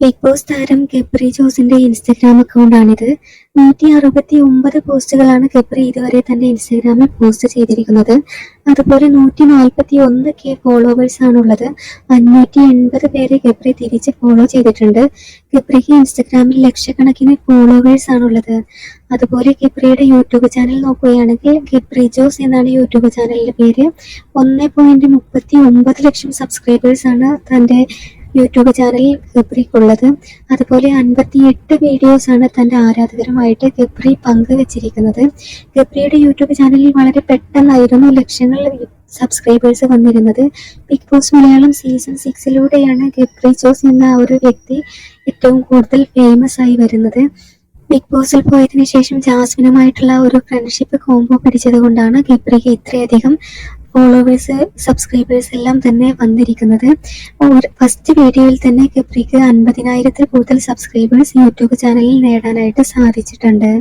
Big boss താരം ഗബ്രി ജോസിന്റെ Instagram അക്കൗണ്ടാണിത്. 169 പോസ്റ്റുകളാണ് Gabri ഇതുവരെ തന്റെ ഇൻസ്റ്റഗ്രാമിൽ പോസ്റ്റ് ചെയ്തിരിക്കുന്നത്. അതുപോലെ 141K ഫോളോവേഴ്സ് ആണുള്ളത്. 580 പേരെ ഗബ്രി തിരിച്ച് ഫോളോ ചെയ്തിട്ടുണ്ട്. ഗബ്രിക്ക് ഇൻസ്റ്റഗ്രാമിൽ ലക്ഷക്കണക്കിന് ഫോളോവേഴ്സ് ആണുള്ളത്. അതുപോലെ ഗബ്രിയുടെ യൂട്യൂബ് ചാനൽ നോക്കുകയാണെങ്കിൽ ഗബ്രി ജോസ് എന്നാണ് യൂട്യൂബ് ചാനലിന്റെ പേര്. 1.39 ലക്ഷം സബ്സ്ക്രൈബേഴ്സ് ആണ് തന്റെ യൂട്യൂബ് ചാനലിൽ ഗബ്രിക്കുള്ളത്. അതുപോലെ 58 വീഡിയോസ് ആണ് തന്റെ ആരാധകരുമായിട്ട് ഗബ്രി പങ്കുവച്ചിരിക്കുന്നത്. ഗബ്രിയുടെ യൂട്യൂബ് ചാനലിൽ വളരെ പെട്ടെന്നായിരുന്നു ലക്ഷങ്ങൾ സബ്സ്ക്രൈബേഴ്സ് വന്നിരുന്നത്. Bigg Boss Malayalam season 6 Gabri Jose എന്ന ഒരു വ്യക്തി ഏറ്റവും കൂടുതൽ ഫേമസ് ആയി വരുന്നത്. ബിഗ് ബോസിൽ പോയതിനു ശേഷം ജാസ്മിനുമായിട്ടുള്ള ഒരു ഫ്രണ്ട്ഷിപ്പ് കോംബോ പിടിച്ചത് കൊണ്ടാണ് ഗബ്രിക്ക് ഇത്രയധികം ഫോളോവേഴ്സ് സബ്സ്ക്രൈബേഴ്സ് എല്ലാം തന്നെ വന്നിരിക്കുന്നത്. ഫസ്റ്റ് വീഡിയോയിൽ തന്നെ ഗബ്രിക്ക് 50,000-ൽ കൂടുതൽ സബ്സ്ക്രൈബേഴ്സ് യൂട്യൂബ് ചാനലിൽ നേടാനായിട്ട് സാധിച്ചിട്ടുണ്ട്.